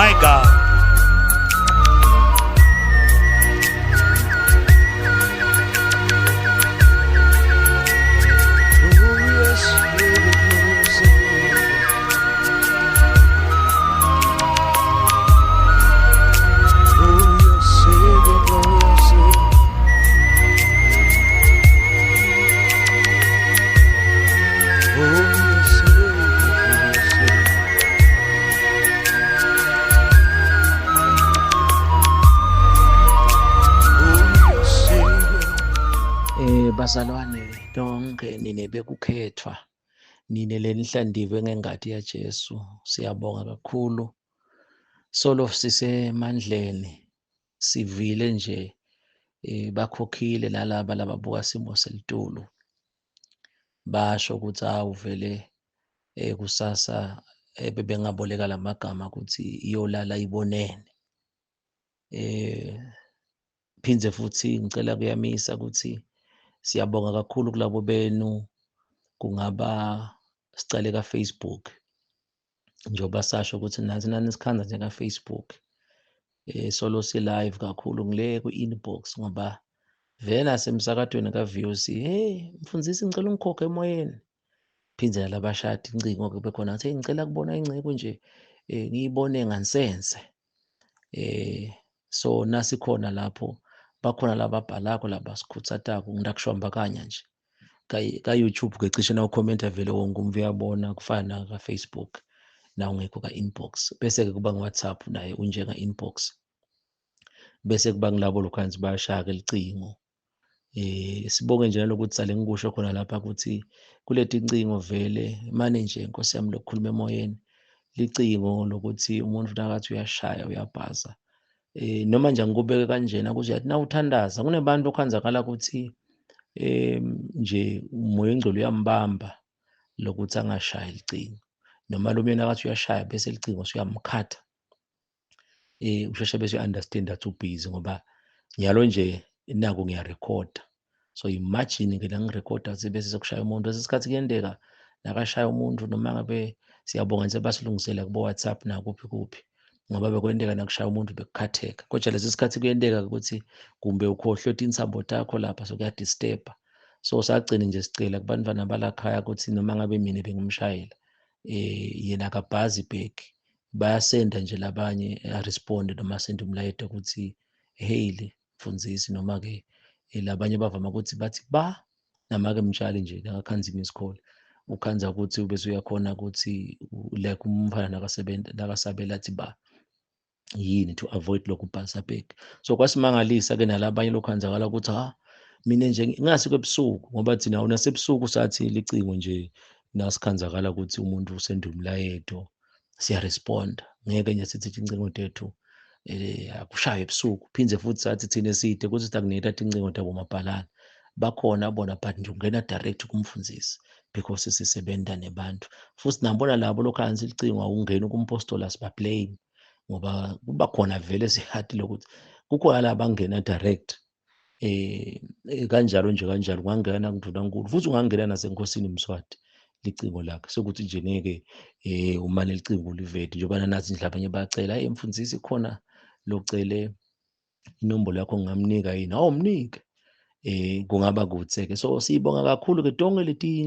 My God. Bazalwane lonke nine bekukhethwa, nine lenihlandiwe ngengadi yaJesu, siyabonga kakhulu. Solo sisemandleni, sivile nje bakhokhile nalaba lababuka simo selitulu. Basho ukuthi hawu vele kusasa bebengaboleka lamagama ukuthi iyolala ibonene. Phindze futhi ngicela kuyamisa ukuthi siyabonga kakhulu kulabo benu, kungaba sicale ka-Facebook, njengoba sasho ukuthi nathi nani sikhanza njeka-Facebook. Solo si-live kakhulu ngile ku-inbox ngoba vele nasemsakadweni ka-VOC, hey Mfundisi ngicela ungikhokhe emoyeni. Phindze nalabashada incingo-ke bekhona ngathi, hey ngicela kubona ingcebo nje ngiyibone ngansense. So nasikhona lapho, bakhona lababhalako labasikhutsatako, ngidakushwambakanya nje ka-YouTube-ke cishe nawukhomenta vele wonke umntu uyabona, kufana ka-Facebook nawungekho ka-inbox. Bese-ke kuba ngu-WhatsApp naye unjenga-inbox. Bese kuba ngilabo lokhanzi bayashaya-ke licingo. Sibonge nje nalokuthi sale ngikusho khona lapha ukuthi kuleti ncingo vele manje nje Nkosi yami lokukhuluma emoyeni, licingo lokuthi umuntu nakathi uyashaya uyabhaza. Noma nje angikubeke kanjena ukuthi uyathi nawuthandaza kunebantu okhanzakala ukuthi nje umoya oyingcwele uyambamba lokuthi angashayi licingo, noma lo myeni nakathi uyashaya bese licingo usuyamkhatha. Usheshe bese uya-understand-a ukuthi ubhizi ngoba njalo nje naku ngiyarekhoda. So imagine-ke la ngirekhoda bese sekushaya umuntu, lesi sikhathi kuyenzeka nakashaya umuntu noma ngabe siyabonga nje basilungisela kubo-WhatsApp nakuphi kuphi, ngoba bekwenteka nakushaya umuntu bekukhatheka. Kodwa lesi sikhathi kuyenteka ukuthi kumbe ukhohlwe insambo takho lapha sokuyadisturb-a. So sagcina nje sicela kubantwana balakhaya ukuthi noma ngabe mina bengimshayela yena akabhazi ibheki, bayasenda nje labanye a-responde noma asende umlayeto ukuthi hey Mfundisi, noma-ke labanye bavama ukuthi bathi ba, nama-ke mtshali nje nakakhanza i-miss call, ukhanza ukuthi ubese uyakhona ukuthi like umfana nakasabela athi ba yini to avoid lokhu ubhalisa bheki. So kwasimangalisa-ke nalabanye lokhwanzakala ukuthi mina nje ngingasikho ebusuku ngoba thina nasebusuku sathi licingo nje nasikhanzakala ukuthi umuntu usenda umlayeto siyaresponda. Ngeke nje sithi incingo tethu akushaye ebusuku. Phindze futhi sathi thina eside kuthi akunethathi incingo tabo mabhalana. Bakhona bona but nje ungena direct kumfundisi because sisebenza nebantu. Futhi nabona labo lokhansi licingo awungeni kumpostola siba-blame ngoba kuba khona vele sihati lokuthi kukhona la bangena direct kanjalo nje kanjalo ungangena kuNdunankulu futhi ungangena naseNkosini Mswati licingo lakhe sokuthi nje ngeke umane licingo ulivete njengoba nathi nje labanye bayacela hey Mfundisi khona locele inombolo yakho ngingamnika yini, mnike. Kungaba kuthi-ke so siyibonga kakhulu-ke tonke leti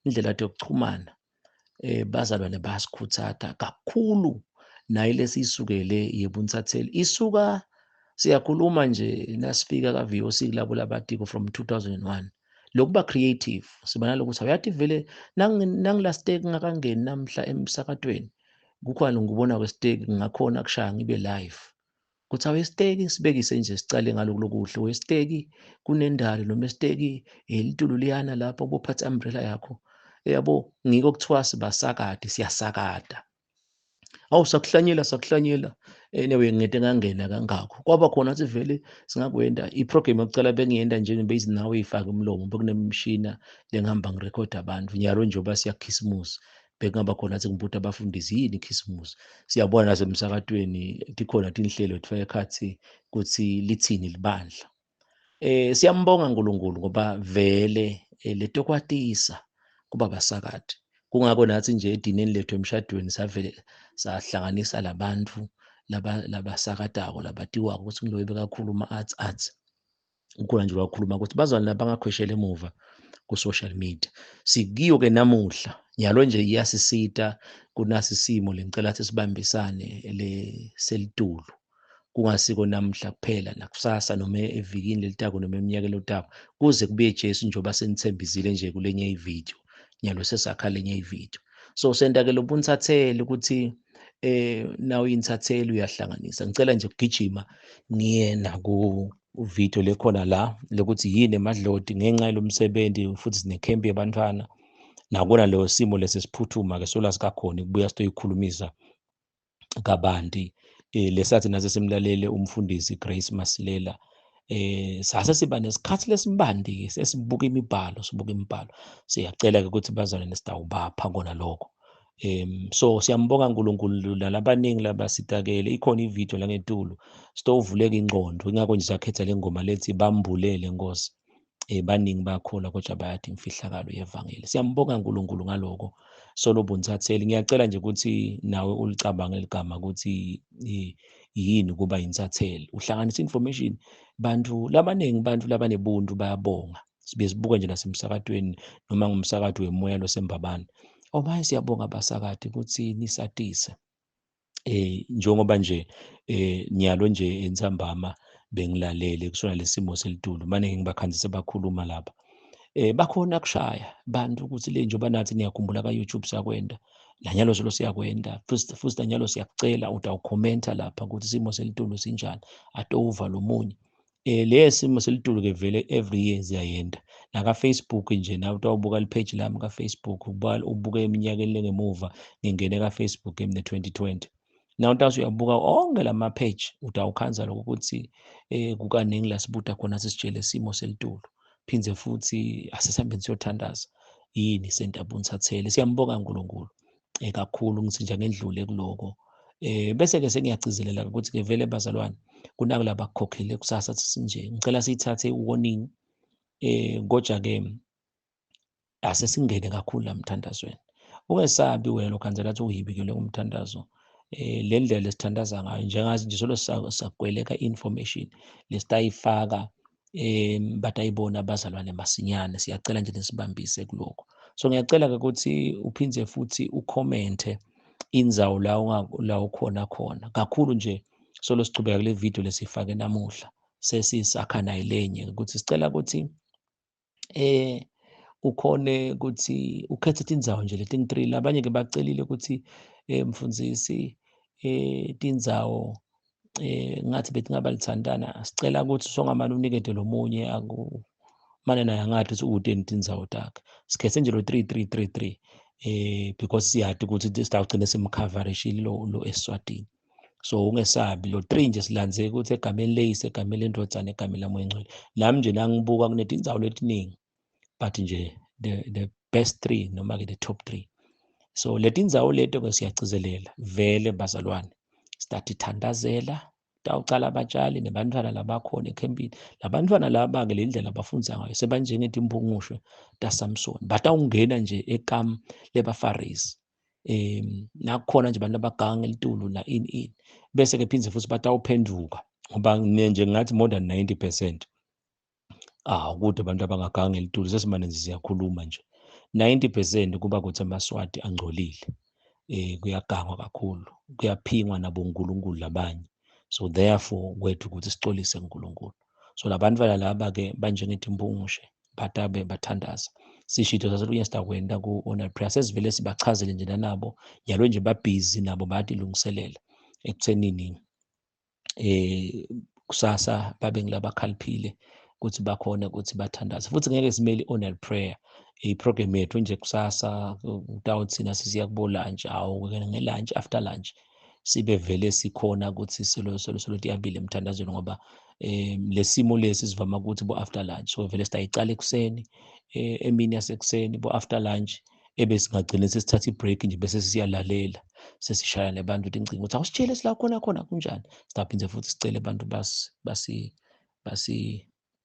indlela yokuchumana bazalwane bayasikhuthata kakhulu. Nayo lesiyisukele Yebo Nsatheli isuka, siyakhuluma nje nasifika ka-VOC kulabo labatiko from 2001 lokuba creative siba nalokuthi awuyathi vele nangila steki ngakangeni namhla emsakatweni kukhona ngibona kwesteki ngakhona kushaya ngibe live kuthi awesteki sibekise nje sicale ngaloko lokuhle westeki kunendalo noma esteki litulu liyana lapho bophatha umbrella yakho yabo ngiko kuthiwa sibasakade siyasakada. Sakuhlanyela anyway ngede ngangena kangakho kwaba khona athi vele singakwenda iprogram yokucala bengiyenda nje base nawe ifake umlomo bekunemishina lengihamba ngirekhoda abantu nyalo njengoba siya Khisimusi bekungaba khona athi ngibuta abafundisi yini Khisimusi. Siyabona nasemsakatweni tikhona tinhlelo tifaka ekhathi kuthi lithini libandla. Siyambonga uNkulunkulu ngoba vele letokwatisa kuba basakade Kungako nathi nje edineni lethu emshadweni savele sahlanganisa labantu labasakatako labatiwako ukuthi kuloyo bekakhuluma arts. Kukhona nje wakhuluma ukuthi bazalwane bangakhweshela emuva ku-social media. Sikuyo-ke namuhla, nyalo nje iyasisita kunasi isimo le ngicela ukuthi sibambisane selitulu. Kungasiko namuhla kuphela, nakusasa noma evikini lelitako noma eminyakeni elutako, kuze kube Jesu njengoba senithembisile nje kulenye ividiyo, nyalo sesakha lenye ividiyo. So sendake ubunithathele ukuthi nawe inithathele uyahlanganisa. Ngicela nje ukugijima niye vidiyo lekhona la lokuthi yini emadloti ngenxa yalomsebenzi futhi sinekhempi yabantwana nakona leyo simo lesesiphuthuma-ke sola sikakhona kubuya sitoyikhulumisa kabanti lesathi nase simlalele umfundisi Grace Masilela sase siba nesikhathi lesimbandi sesibuka imibhalo siyacela-ke ukuthi bazalwane sitawubapha kona lokho. So siyambonga uNkulunkulu lalabaningi labasitakele ikhona ividiyo langetulu sitowuvuleka ingqondo ingakho nje sakhetha le ngoma lethi bambulele Nkosi. Baningi bakholwa kodwa bayathi imfihlakalo yevangeli. Siyambonga uNkulunkulu ngaloko solobunithatheli. Ngiyacela nje ukuthi nawe ulicabange ligama ukuthi yini kuba insatheli. Uhlanganisa information bantu labanebuntu bayabonga. Sibe sibuka nje nasemsakatweni noma ngumsakato wemoya losembabane. Obaye siyabonga abasakade ukuthi nisatise. Njengoba nje nyalo nje entsambama bengilalele kusona lesimo selitulu manje ngibakhanzisa bakhuluma lapha bakhona kushaya bantu ukuthi le njengoba nathi niyakhumbula ka-YouTube siyakwenda nanyalo solo siyakwenda futhi nanyalo siyakucela utawukhomenta lapha ukuthi isimo selitulu sinjani atova lomunye le simo selitulu-ke vele every year ziyayenda naka-Facebook nje nawe utawubuka lipheji lami ka-Facebook ubuke eminyakeni engemuva ngingene ka-Facebook emne 2020 na utawuthi uyabuka onke lama-page utawukhanza lokho ukuthi kukaningi la sibuda khona sisitshele isimo selitulu phindze futhi asesihambeni siyothandaza yini sentabunithathele. Siyambonga uNkulunkulu kakhulu ngithi nje ngendlule kuloko bese-ke sengiyagcizelela ukuthi-ke vele bazalwane kunako labakukhokhele kusasa sinje ngicela siyithathe warning koja-ke asesingene kakhulu la mthandazweni ungesabi wena ukhanzela ukuthi uyibikele umthandazo le ndlela lesithandaza ngayo njengazi nje solo sakweleka information lesitayifaka batayibona abazalwane masinyane siyacela nje nesibambise kuloko. So ngiyacela-ke ukuthi uphindze futhi ukhomente indzawo la ukhona kakhulu nje solo sichubeka kule video lesifake namuhla sesisakha nayo lenye ukuthi sicela ukuthi ukhone ukuthi ukhethe tindzawo nje leting-3 labanye-ke bacelile ukuthi mfundisi tindzawo ngathi betingaba lithandana sicela ukuthi songamane unikete lomunye mane naye angathi ukuthi uteni tindzawo takhe sikhethe nje lo 3333 because siyati ukuthi sitawugcina simkhavarishile lo eSwatini. So ungesabi lo 3 nje silandzeke ukuthi egameni leyise egameni lendodzana egameni lamoya ngcwele nami nje nangibuka kunetindzawo letiningi but nje the best 3 noma-ke the top 3. So letindzawo leto-ke siyagcizelela vele bazalwane sitatithandazela tawucala abatshali nebantwana labakhona ekhempini labantwana laba-ke le ndlela abafundisa ngayo sebanjengetimpungushe taSamsoni batawungena nje ekamu lebafarisi nakukhona nje abantu abaganga ngelitulu na ini bese-ke phindze futhi batawuphenduka ngoba nje ngathi more than 90% ukuthi abantu abangaganga ngelitulu sesimane nje siyakhuluma nje 90% kuba kuthi amaswati angcolile kuyagangwa kakhulu kuyaphingwa nabonkulunkulu labanye. So therefore kwethu ukuthi sixolise uNkulunkulu. So labantwana laba-ke banjengetimpungushe batabe bathandaza sishito saselunye sitakwenda ku-honor prayer sesivele sibachazele nje nanabo nyalo nje babhizi nabo bayatilungiselela ekuthenini kusasa babe ngilabakhalphile ukuthi bakhona ukuthi bathandaze futhi ngeke simele i-honor prayer iprogram yethu nje kusasa utawuthina sisiya kubo lunch nge-lunch after lunch sibe vele sikhona ukuthi solo tiyabile emthandazweni ngoba lesimo lesi sivama ukuthi bo-after lunch so vele sitayicala ekuseni emini yasekuseni bo-after lunch ebesingagcina sesithatha i-break nje bese siyalalela sesishaya nebantu tincingo ukuthi awusitshele sila khona kunjani sitaphindze futhi sicele abantu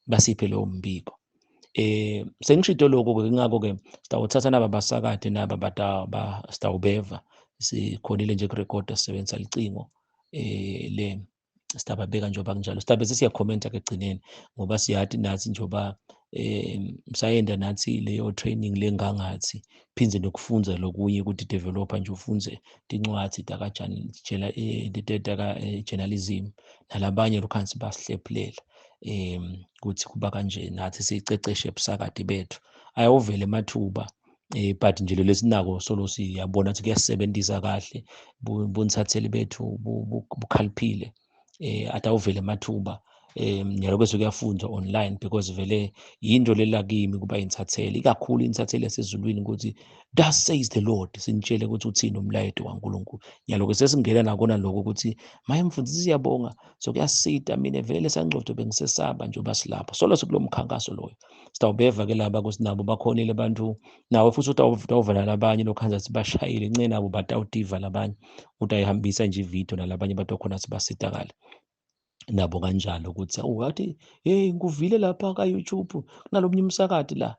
basiphe lowo mbiko. Sengishito lokho-ke ingakho-ke sitawuthatha naba basakade naba sitawubeva sikhonile nje kurekhoda sisebenzisa licingo sitababeka njengoba kunjalo sitabe sesiyakhomenta-ke ekugcineni ngoba siyathi nathi njengoba sayenda nathi leyo training lengangathi phindze nokufundza lokunye ukuthi developer nje ufunze tincwadzi journalism nalabanye lukhansi basihlephulela ukuthi kuba kanje nathi siyiceceshe ebusakade bethu ayawuvele emathuba but nje lo lesinako solo siyabona ukuthi kuyasisebentisa kahle bunithatheli bethu bukhaliphile atawuvele emathuba nyalo kuyafundwa online because vele yinto lela kimi kuba inithathele ikakhulu inithathele yasezulwini ukuthi thus says the Lord sinitshele ukuthi uthini umlayeto kaNkulunkulu nyalo sesingena nakona lokho ukuthi maye mfundisi siyabonga so kuyasita mina vele sangcotho bengisesaba njengoba silapha solo sikulo mkhankaso loyo sitawubeva-ke laba kusinabo bakhonile abantu nawe futhi utawuvala labanye lokhanza sithi bashayile ncane nabo batawudiva labanye ukuthi ayihambisa nje ividiyo nalabanye abantu khona sibasitakale nabo kanjalo ukuthi wathi hey nguvile lapha ka-YouTube kunalomnye umsakati la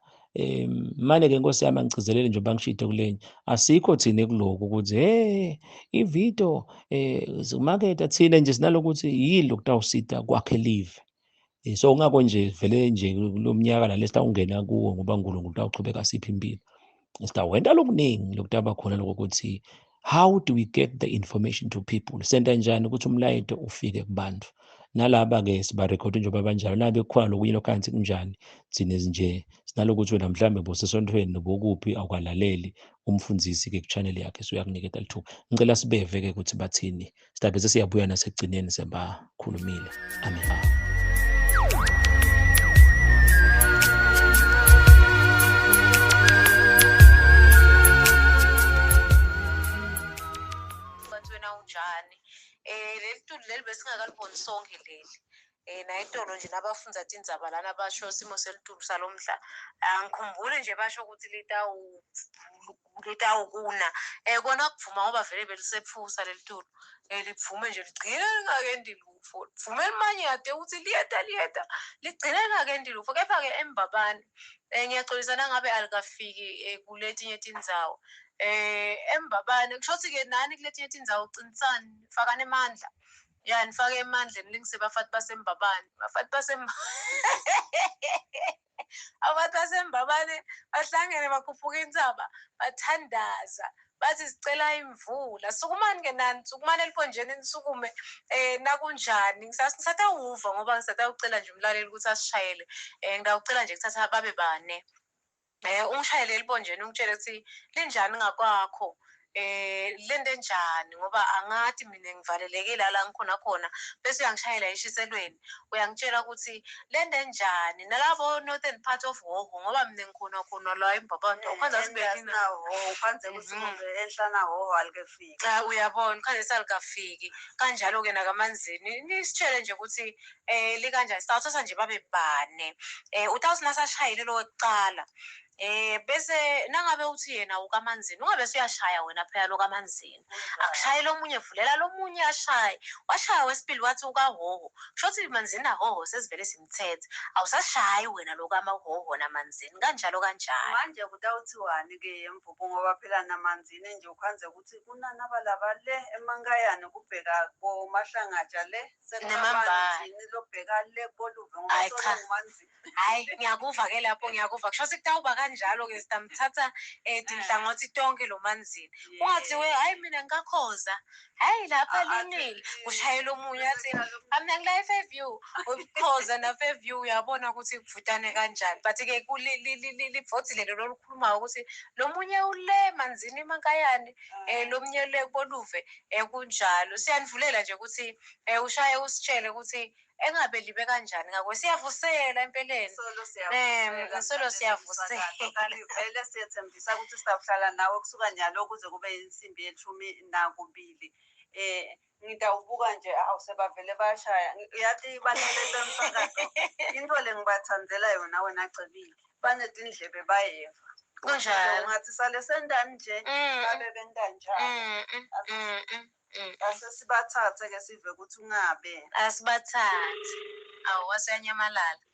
manje-ke Nkosi yami angigcizelele nje bangishide kulenye asikho thina ekuloko ukuthi ividiyo zimaketha thina nje sinalokuthi yini lokutawusita kwakhe live so ngako nje vele nje kulo mnyaka nale sitawungena kuwo ngoba uNkulunkulu utawuchubeka asiphe impilo sitawenta lokuningi lokutaba khona lokuthi how do we get the information to people senta njani ukuthi umlayeto ufike kubantu nalaba-ke sibarekhode njengoba banjalo nabe kukhona lokunye lokhansi kunjani thina nje sinalokuthi wena mhlawumbe bosesontweni nobokuphi awukalaleli umfundisi-ke ku-channel yakhe so uyakuniketa lithuba ngicela sibeve-ke ukuthi bathini sitabe sesiyabuya nasekugcineni sebakhulumile amen. Unjani leli tulo leli besingakaliboni sonke leli nayitolo nje nabafunza tindzaba lana basho simo selitulu salomhla angikhumbuli nje basho ukuthi litawukuna kona kuvuma ngoba vele belisephusa leli tulo liphume nje ligcine lingakendi lufo livume elimanye kade ukuthi liyeta ligcine lingakendi lufo kepha-ke eMbabane ngiyaxolisa nangabe alikafiki kuletinye tindzawo eMbabane kusho ukuthi-ke nani kuletinye tindzawo ucinisani fakani emandla ya nifake emandleni lingise bafati baseMbabane abantu baseMbabane bahlangene bakhuphuka intsaba bathandaza bathi sicela imvula sukumani-ke nani sukumani eliphonjeni nisukume nakunjani ngisatawuva ngoba ngisatawucela nje umlaleli ukuthi asishayele ngidawucela nje kuthatha babe bane ungishayele elibonjeni ungitshele ukuthi linjani ngakwakho lente njani ngoba angathi mina ngivalelekile la ngikhona khona bese uyangishayela eshiselweni uyangitshela ukuthi lente njani nalabo northern part of Hoho ngoba mina ngikhona la eMbabane ukhanza sibekina ukhanze ukuthi enhlana Hoho alikefiki uyabona ukhanze salikafiki kanjalo-ke nakamanzini nisitshele nje ukuthi likanjani sitawuthatha nje babe bane utawusinasashayile lo wekucala bese nangabe uthi yena ukamanzini ungabe suyashaya wena phela lo kamanzini akushaye lomunye vulela lomunye ashaye washaya wesibili wathi ukaHoho kusho ukuthi manzini naHoho sesivele simthethe awusashayi wena lo kamaHoho namanzini kanjalo kanjalo manje kutawuthiwani-ke mvubu ngoba phela namanzini nje ukhanze ukuthi kunanaba laba le eMankayane kubheka koMahlangatsha le sekumanzini lobheka le koluve ngoba solo ngumanzini hayi ngiyakuva-ke lapho ngiyakuva kusho ukuthi kutawuba kanjalo-ke sitamthatha tinhlangothi tonke lo manzini ungathiwe hayi mina ngikakhoza hayi lapha linile kushayela omunye athi mina ngila e-Fairview ukukhoza na-Fairview uyabona ukuthi kuvutane kanjani but-ke livoti lelo lolukhulumayo ukuthi lo munye ule manzini eMankayane lo munye le koluve kunjalo siyanivulela nje ukuthi ushaye usitshele ukuthi engabe libe kanjani ngakho siyavusela empeleni solo siyavusela vele siyethembisa ukuthi sitawuhlala nawe kusuka njalo kuze kube insimbi ye-12 ngidawubuka nje sebavele bashaya yathi balaleli bemsakazo into le ngibathandzela yona wena Cebile banetindlebe bayeva kunjalo ngathi sale sendani nje babe benkanjani asesibathathe-ke sive ukuthi ungabe asibathathe awu waseyanyamalala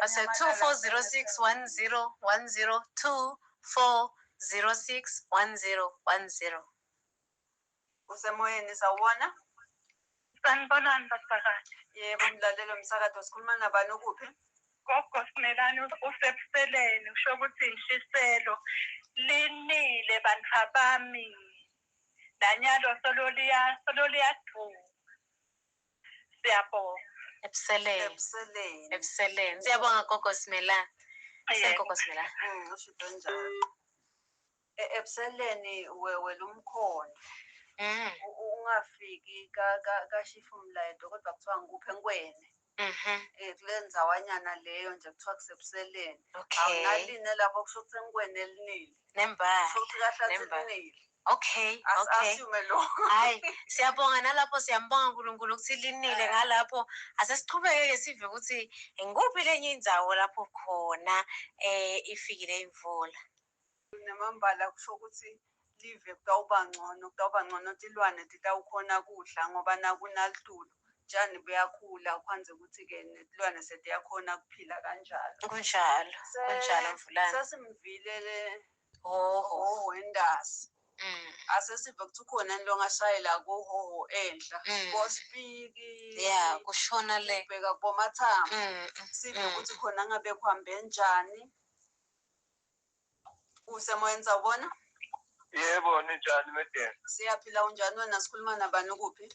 Base 2406101024061010. Usemoyeni sawubona? Sanibonani basakathi. Yebo mlalelo umsakazo sikhuluma nabani ukuphi? Gogo Simelane usebuseleni usho ukuthi inshiselo linile bantu bami. Danyalo sololiya du. Siyabonga. Ebuseleni. Siyabonga gogo Simelane. Gogo Simelane. Usho njalo. Ebuseleni wewe lumkhondo. Ungafiki kashifa umlayedo kodwa kuthiwa ngikuphe nkwene. Kule ndzawanyana leyo nje kuthiwa kusebuseleni. Awunaline lapho kusho ukuthi nkwene elinile. Nembala. Kusho ukuthi kahle elinile. Okay. Asiyume lokho. Hayi, siyabonga nalapho siyambonga uNkulunkulu ukuthi linile ngalapho. Asesiqhubeke sive ukuthi ngikuphi lenye indzawo lapho khona ifikile imvula. Nemambala kusho ukuthi live kutawuba ngcono tilwane titawukhona kudla ngoba nakunalitulo njani buyakhula kwanze ukuthi ke netilwane setiyakhona kuphila kanjalo. Kunjalo mvulana. Sesimvilele endasi. Asesive ukuthi ukhona nilongashayela kuhoho enhla. Kospiki. Yeah, kushona le. Bheka kubomathambo. Sive ukuthi khona ngabe kuhambe njani. Usemoyeni sawubona? Yebo, ninjani Medeni? Siyaphila unjani wena sikhuluma nabani ukuphi?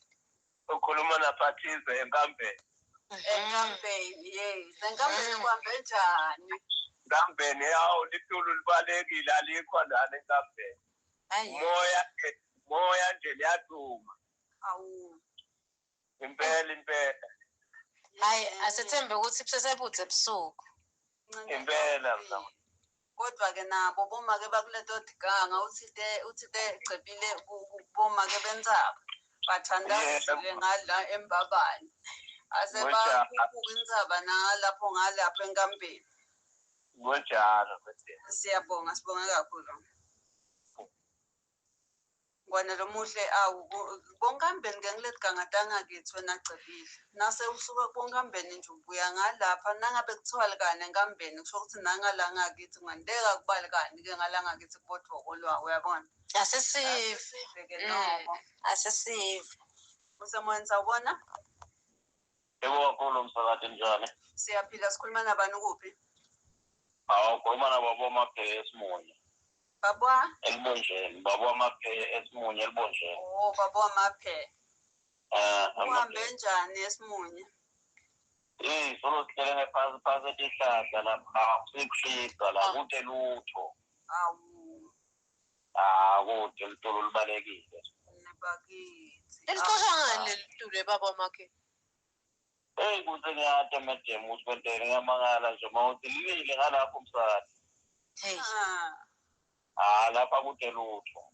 Ukhuluma naPhathize eNkambeni. eNkambeni, yes. eNkambeni kuhambe njani? ENkambeni yawo litulu libalekile alikho lana eNkambeni. Moya nje liyaduma. Awu. Impela. Hayi, asethembe ukuthi kusesebudze ebusuku. Impela mama. Kodwa ke nabo boma ke bakuleto diganga uthi egcebile boma ke bentsaba bathandazile ngala embabani ase bakubuka intsaba ngalapho eNkambeni. Kunjalo manje. Sibonga kakhulu. Ngwana lomuhle bonkambeni ngengilediganga kithi wena gcebile. Nase usuka bonkambeni nje ubuya ngalapha nangabe kuthiwa likane eNkambeni kusho ukuthi nangala ngakithi ngandeka kubalikani ke ngalanga kithi kubodoko lwawo uyabona. Asesive ke noko. Asesive. Usemoyeni sawubona? Yebo kakhulu msakathi njani? Siyaphila sikhuluma nabani ukuphi? Ukhuluma nababo Maphe Esimunye. Babwa? Elibonjeni, babo Maphe Esimunye elibonjeni. Babo Maphe. Uhambe njani Esimunye? Solo sihlele phasi etihlahla lapha sikushika la kude lutho. Awu. Kude litolo libalekile. Nebakithi. Eliqoshwa ngani lelitulo baba makhe? Kuze ngiyade Medeni ukuthi bentene ngiyamangala nje mawuthi lilile ngalapho umsakathi. Hey. Lapha kude lutho.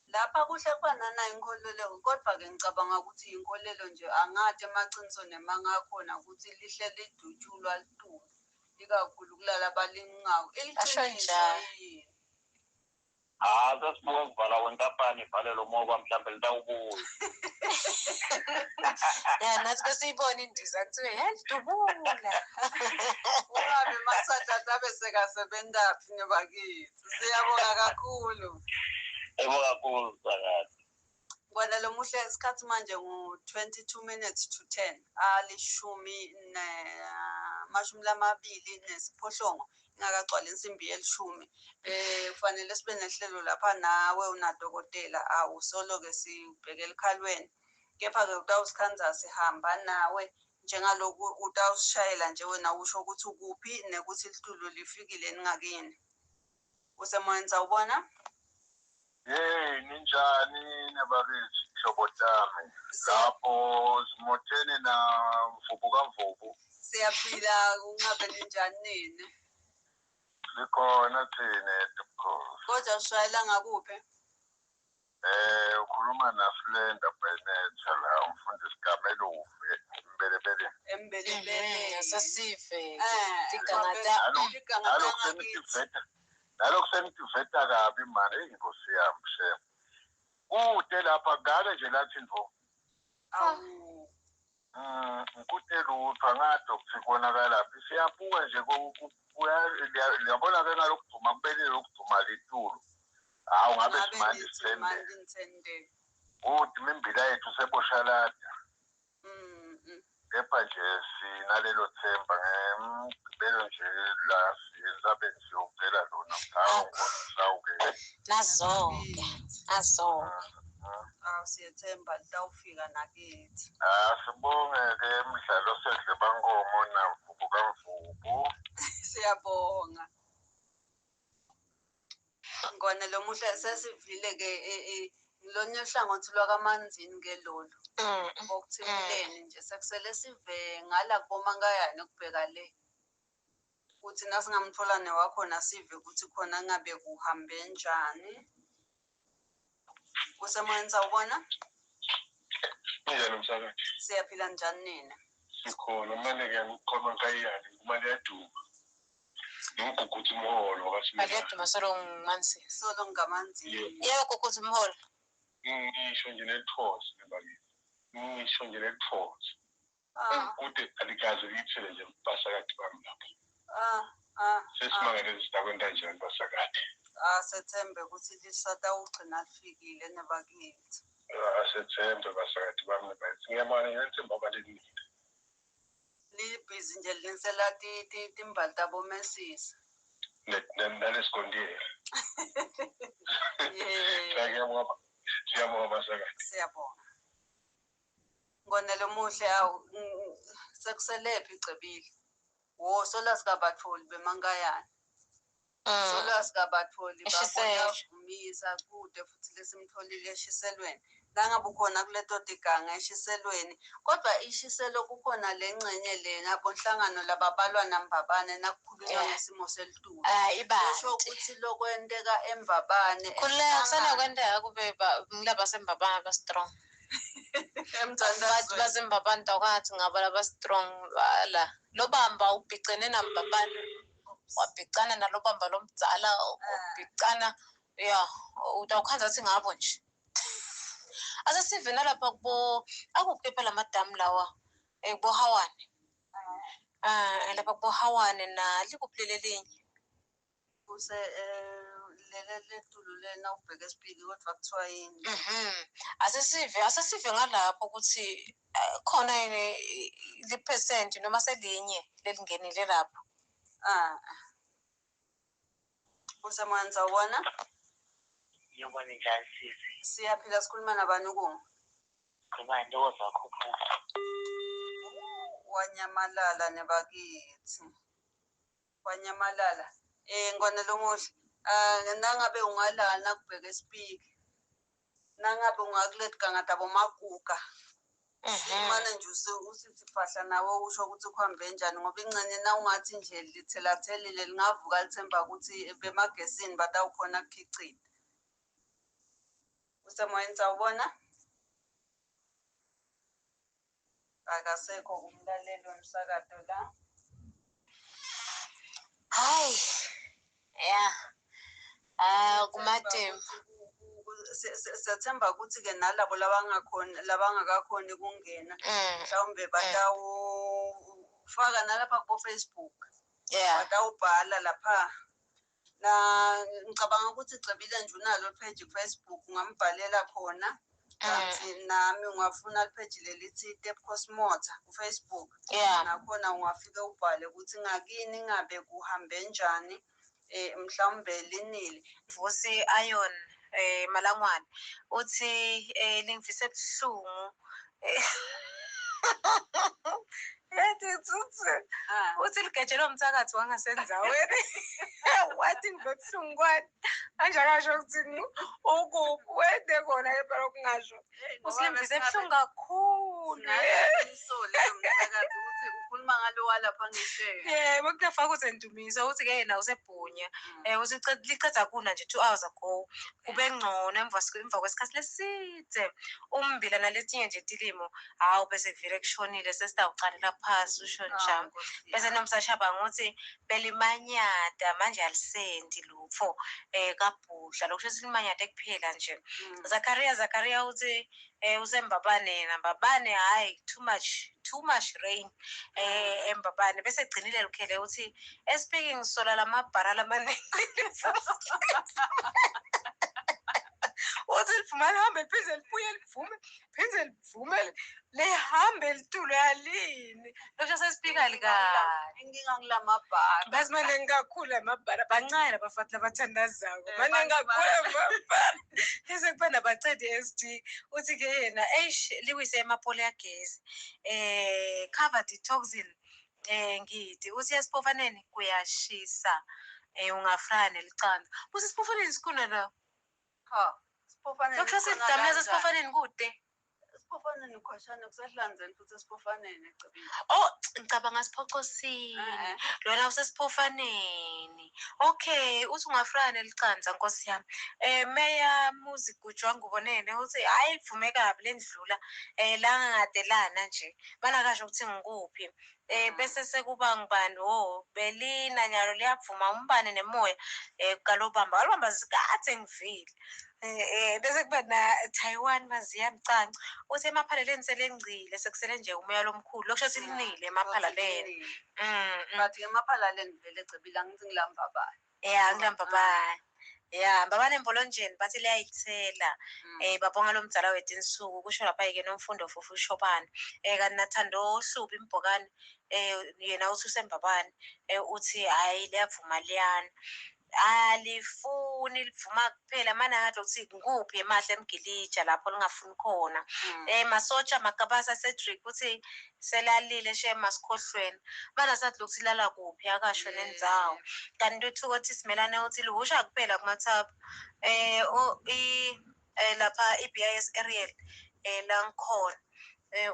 Lapha kuhle kwanana inkolelo kodwa ke ngicabanga ukuthi inkolelo nje angathi emaqiniso nemanga akhona ukuthi lihle lidutshulwa litulu likakhulu kulala abalingawo Eliqiniso yini. Sesibuka ukuvala kwenkampani ivalelo moba mhlawumbe litawubuya. Ya nathi besiyibona indiza kuthiwe yalidubula. Ungabe masathatha bese kasebentaphi nebakithi. Siyabonga kakhulu. Yebo kakhulu sakathi. Ngwana lomuhle isikhathi manje ngu-22 minutes to 10. Alishumi mashumi lamabili nesiphohlongo. Ingakagcwali insimbi yelishumi. Kufanele sibe nehlelo lapha nawe unadokotela awusolo ke sibheke elikhalweni. Kepha ke utawusikhanza sihamba nawe njengaloku utawusishayela nje wena usho ukuthi ukuphi nekuthi ilitulo lifikile ningakini. Usemoyeni sawubona? Ninjani nabakithi hlobo tami? Lapho Zimotheni na Mvubu. Siyaphila ungabe ninjani nini? Likhona thina ebukhulu. Kodwa ushayela ngakuphi? Ukhuluma naSlenda Bennett la umfundisi Kameluve Embelebele. Asesive. Nalokhu senitiveta kabi manje inkosi yami she. Kude lapha ngale nje lathi ndvo. Awu. Ukuthi lutho angathi okusikonakala lapha siyabuka nje liyabona ke ngalokuduma kubelile lokuduma litulu hawu ngabe simanje sisende uthi imimbila yethu seboshalada kepha nje sinalelo themba ngempela nje la sizabe siyocela lona hawu ngosawuke nazonke siyethemba litawufika nakithi. Sibonge-ke imidlalo sedle bankomo namvubu kamvubu. Siyabonga. Ngone lo muhle sesivile-ke ngilonye uhlangothi lwakamanzini ke lolu. Ngokuthimuleni nje sekusele sive ngala kubomangayane ukubheka le. Uthi nasingamthola newakhona sive ukuthi khona ngabe kuhambe njani. Kusemoyeni sawubona? Njani msakathi? Siyaphila njani nina? Sikhona manje-ke ngikhona nkayiyani imali yaduma. Ngiguguthi umholo mali yaduma solo ngamanzi. Yebo guguthi umholo. Ngisho nje nethosi nebakithi. Ngisho nje nethosi. Kude alikaze lithele nje basakade bami lapho. Sesimangele sidakwenda njani basakade. Sethembe ukuthi lisatawugcina lifikile nebakithi. Sethembe basakade bami bakithi. Ngiyamane ngiyethemba abalilile. Libhizi nje linisela timbali tabo mesisi. Nalesikondiyela. Siyabonga basakade. Siyabonga. Ngonelo muhle sekuselephi icebile. Sola sikabatholi bemangayane. Sola sikabatholi babonavumisa kude futhi lesimtholile eshiselweni. Langabe ukhona kuleto tiganga eshiselweni. Kodwa ishiselo kukhona lengcenye lena bonhlangano lababalwa nambabane nakukhulunywa ngesimo selitulu. Kusho ukuthi lokwenteka eMbabane. Kusana kwenteka kube ngilaba sembabane aba strong. Bathi basembabane tawukathi ngaba laba strong la. Lobamba ubhicene nambabane. Wabhicana nalobamba lomdzala ubhicana utawukhanza athi ngabo nje. Asesive nalapha akuphi phela amadamu lawa kubohawane. Lapha kubohawane na likuphi lelinye. Kuse lele tulu lena ubheke esipiki kodwa kuthiwa yini. Asesive ngalapho ukuthi khona liphesenti noma selinye lelingenile lapho. Kusemoyeni sawubona? Yobona njani sisi? Siyaphila sikhuluma nabani kuwo? Khuluma Ntokozo wakho. Wanyamalala nebakithi. Wanyamalala. Ngonelo muhle. Nangabe ungalana kubheka esipiki. Nangabe ungakulet gangata bomaguga. Simane nje usithi fahla nawe usho ukuthi kuhambe njani ngoba ingcenye na ungathi nje lithelathelile lingavuka lithemba ukuthi bemagesini batawukhona kukhicita. Usemoyeni sawubona? Akasekho umlaleli womsakazo la. Hayi. Kumademu. Sethemba ukuthi ke nalabo labangakakhoni kungena mhlawumbe batawufaka nalapha ku Facebook. Batawubhala lapha. Ngicabanga ukuthi icebile nje unalo page Facebook ungambhalela khona. Kanti nami ungafuna page lelithi Tepkosmota ku Facebook. Nakhona ungafika ubhale ukuthi ngakini ngabe kuhambe njani mhlawumbe linile. Vusi Iron Malangwane uthi lingifise ebuhlungu uthi ligejela umthakathi wangasenzaweni wathi ngibuhlungu kwani anjakasho ukuthi ukuphi wende khona phela okungasho usilingifise ebuhlungu kakhulu ukhuluma ngalo walapha ngisho bekufaka ukuthi endumiso uthi ke yena usebhunya uthi liceda kuna nje 2 hours ago kube ngcono emva kwesikhathi leside umbila naletinye nje tilimo hawu bese vile kushonile sesitawuqalela phasi usho njalo bese nomsashaba ngothi belimanyada manje alisendi lutho kabhudla lokusho silimanyada kuphela nje Zakaria uthi usembabane yena Mbabane hayi too much rain eMbabane bese egcinile lukhele uthi speaking sola lamabhara lamaningi uthi livuma lihambe liphinde libuye livume lihambe litulo yalini lokho sespeaker lika inkinga kulamabhara basi maningi kakhulu amabhara bancane abafathi labathandazako maningi kakhulu amabhara bese kuba nabacedi SD uthi ke yena liwise emapole yagesi cover detoxing ngithi uthi esipofaneni kuyashisa ungafrana nelicanda busi sipofaneni sikhona la Sipofaneni lokho sidamla sesipofaneni kude Sipofaneni ukhwashana kusehlanzeni futhi sipofaneni ecebile ngicabanga Siphocosini lona usesipofaneni okay uthi ungafrana nelicanza nkosi yami Meya Muzi Gujwa ngubonene uthi hayi livume kabi lendlula la ngadelana nje bana kasho ukuthi ngikuphi bese sekuba ngibani Belina nyalo liyavuma umbane nemoya kalobamba sikade ngivile bese kuba na Taiwan Maziya Mcanco uthi emaphaleleni selengcile sekusele nje umoya lomkhulu lokusho silinile emaphalaleni bathi emaphalaleni vele ecebile angithi ngilambabane ngilambabane Mbabane Mbolonjeni bathi liyayithela babonga lo mdzala wethu insuku kusho lapha ke nomfundo fufu uShobane kanti nathando Hlubi Mbokane yena uthi usembabane uthi hayi liyavuma liyana alifuni livuma kuphela mana ngathi ukuthi ngikuphi emahle emgilija lapho lingafuni khona Masotsha Makabasa Cedric uthi selalile shema sikhohlweni bana sathi lokuthi lala kuphi akasho nendzawo kanti uthuko uthi simelane uthi luhusha kuphela kumathap lapha iBIS Ariel la ngikhona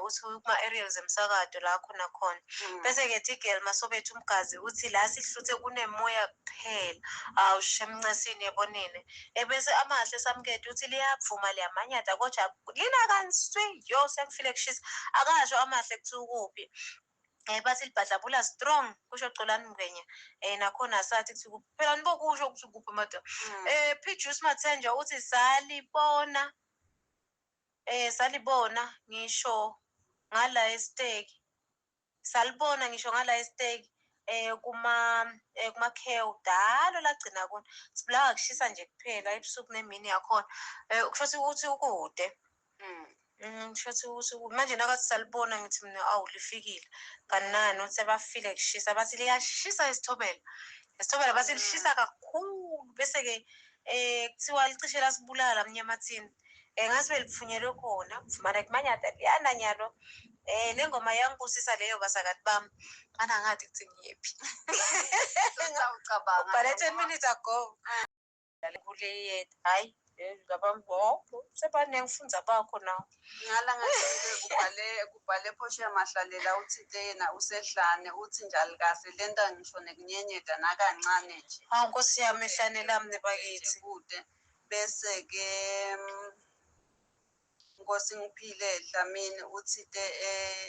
uthi kuma aerials emsakado la khona khona bese ke Tigel Masobethu Umgazi uthi la sihluthe kunemoya kuphela awushemncesini yebonene bese amahle samkethe uthi liyavuma liyamanyada kodwa lina kanswi yo sengifile kushisa akasho amahle kuthukuphi bathi libhadlabula strong kusho Xolani Mngwenya nakhona sathi kuthi phela nibokusho ukuthi kuphi madam Pijus Mathenja uthi salibona ngisho ngala esteki salibona ngisho ngala esteki kuma kheo dalo lagcina kona sibulawa kushisa nje kuphela ebusuku nemini yakhona kusho ukuthi ukude kusho ukuthi manje nakathi salibona ngithi mina lifikile kanani uthi bafile kushisa bathi liyashisa isithobela bathi lishisa kakhulu bese ke kuthiwa licishe lasibulala mnyamathini ngase beliphunyelwe khona fumana kumanyada liyana nyalo lengoma yangibusisa leyo basakathi bami mana ngathi kuthi ngiyephi ngicabanga but 10 minutes ago kule hayi ngabambo sebanengifunza bakho nawo ngala ngathi kubhale phoshe yamahlalela uthi tena usehlane uthi njalo kahle lenta ngisho nekunyenyeda nakancane nje Nkosi yami ehlane lami nebakithi kude bese ke Nkosi ngiphile Dlamini uthi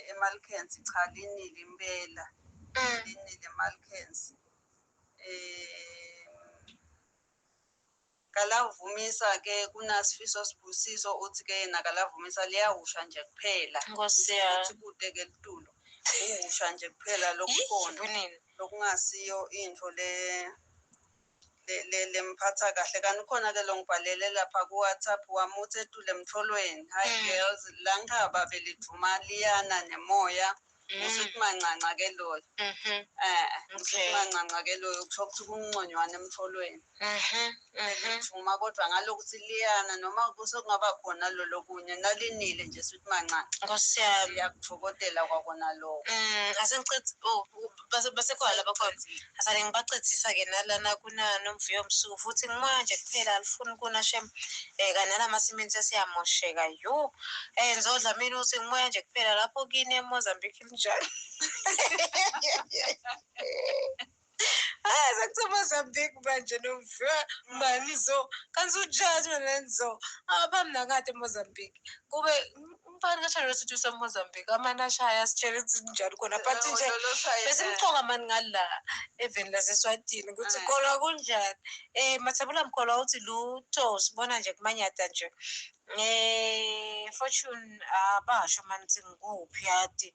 eMalkens cha linile impela linile eMalkens kalavumisa ke kunasifiso Sibusiso uthi ke yena kalavumisa liyahusha nje kuphela Nkosi yami uthi kude ke litulo uhusha nje kuphela lokukhona lokungasiyo into lemphatha kahle kanti khona ke lo ngibhalele lapha ku WhatsApp wami uthi etule emtholweni hi girls la ngikhaba belithuma liyana nemoya usuthi mancanca ke lo usuthi mancanca ke lo kusho ukuthi kunqonywana emtholweni belithuma kodwa ngalokuthi liyana noma kusokungaba khona lo lokunye nalinile nje suthi mancanca Nkosi yami siyakuthokodela kwakona lo asengiqithi base kwala bakhona asale ngibacethisa ke nalana kuna nomvuyo msuku futhi ngimoya nje kuphela alifuni kuna shem kanala masimini sesiyamosheka yo Nzodla mina uthi ngimoya nje kuphela lapho kini eMozambique linjani Sekuthiwa Mozambique manje nomvuyo mani zo kanti ujazi wena nzo abamna kade eMozambique kube umfana kashalo sithi useMozambique amanashaya sitshela ukuthi njalo khona but nje bese mxoka mani ngala even laseSwatini ukuthi khona kunjani Mathebula Mkholwa uthi lutho sibona nje kumanyada nje Fortune abasho manje ngikuphi yati.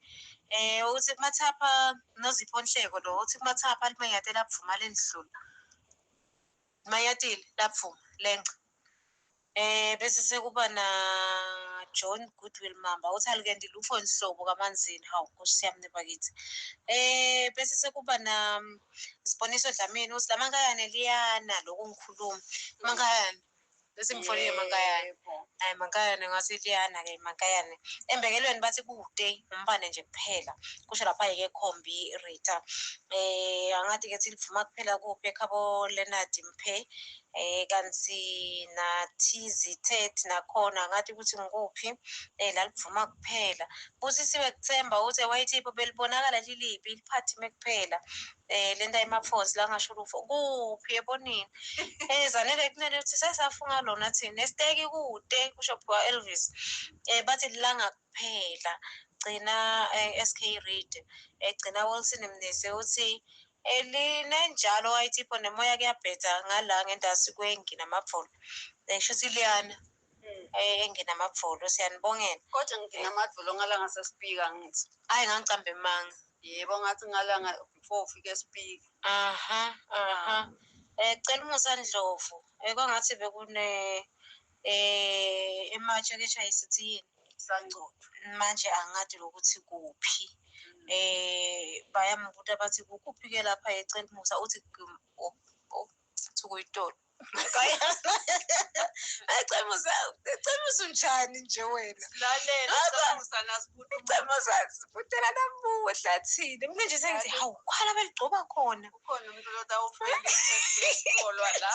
Uthi kumathapha noZipho Nhleko lo uthi kumathapha limayate lapfuma lendlula. Mayatile lapfuma lenca. Bese sekuba na John Goodwill Mamba uthi alikendi lufo Nhlobo kaManzini hawu Nkosi yami nebakithi. Bese sekuba na Siboniso Dlamini uthi lamankayane liyana lokungikhuluma. Mankayane bese ngifoliye mankayane. Hayi mankayane ngathi liyana ke mankayane. Embekelweni bathi kude umbane nje kuphela. Kusho lapha ke Khombi Rita. Angathi ke silivuma kuphela kuphi ekhabo Leonard Mphe. Kanti nathi Tet nakhona ngathi ukuthi ngikuphi la livuma kuphela futhi sibe kuthemba ukuthi wayithipho belibonakala lilipi liphathi mekuphela lenta emaforce la ngasho lufo kuphi ebonini zanele kunele ukuthi sesafunga lona thina nesiteki kude kusho bwa Elvis bathi lilanga kuphela gcina SK Read egcina Wilson Mnisi uthi elinenjalo wayithipho nemoya kuyabhetha ngala ngendasi kwengina amavolo shothi liyana engina amavolo siyanibongela kodwa ngina amavolo ngalanga sespeaker ngithi hayi ngangicambe emanga yebo ngathi ngalanga before ufike speaker cela umusa Ndlovu kwangathi bekune ematshe keshayisithini sangcotho manje angathi lokuthi kuphi bayambuta bathi kuphi ke lapha ecela umusa uthi kuyitolo ecela njani nje wena lalela samusa nasibuthi ecela namuhla thina mina nje sengithi hawu khala beligcoba khona ukhona umuntu lotawufela isitolwa la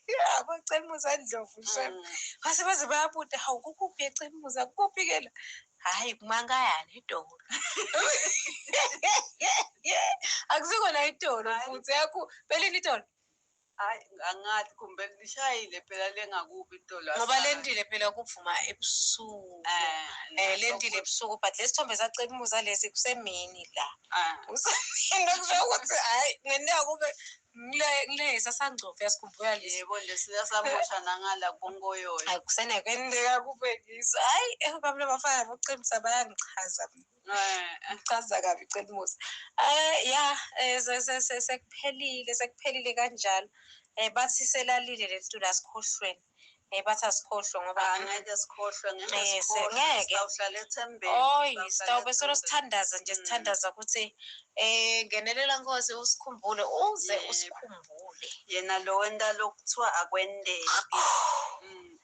yabo ecela umusa Ndlovu shame base baze bayabuta hawu kuphi ecela umusa kuphi ke la hayi kumankayane idolo akusikona idolo futhi yakho belini idolo hayi angathi kumbe lishayile phela lengakubi idolo ngoba lendile phela kuvuma ebusuku lendile ebusuku but lesithombe sacela umusa lesi kusemini la usemini kusho ukuthi hayi ngendeka kube ngilesa sangcofa yasikhumbula lesi yebo lesiya samosha nangala bongoyoyo hayi kusene kwendeka kube yiso hayi babule bafana bokucimisa bayangichaza ngichaza kabi icela umusa sekuphelile kanjalo bathi selalile lethu la sikhohlweni bathi asikhohlwe ngoba angeke sikhohlwe ngeke uhlale ethembeni sitawube solo sithandaza nje sithandaza ukuthi ngenelela Nkosi usikhumbule uze usikhumbule yena lo wenda lokuthiwa akwendeki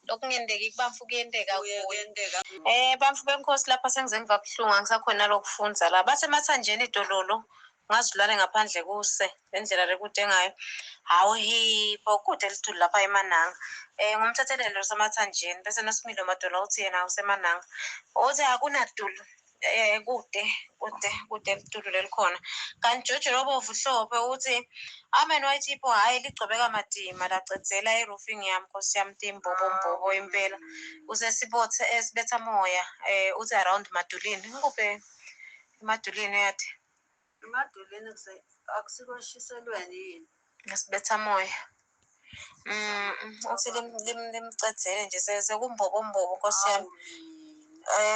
lokungendeki kubamfu kuyendeka kuye bamfu benkosi lapha sengize ngiva buhlungu angisakhona lokufunza la bathe mathanjeni idololo ngazulane ngaphandle kuse lendlela lekude ngayo hawu hipho kude lithuli lapha eMananga ngumthathelelo samathanjeni bese noSimilo Madola uthi yena useMananga uthi akunadulu kude lithuli lelikhona kanti Jojo Lobovu Hlophe uthi amen wayithipho hayi ligcobeka madima lacedzela iroofing yami Nkosi yami timbobo impela usesibothe esibetha moya uthi around Madulini ngikuphe eMadulini yathi emadolweni akusikoshiselweni yini ngesibetha moya uthi limcedzele nje sekumbobo Nkosi yami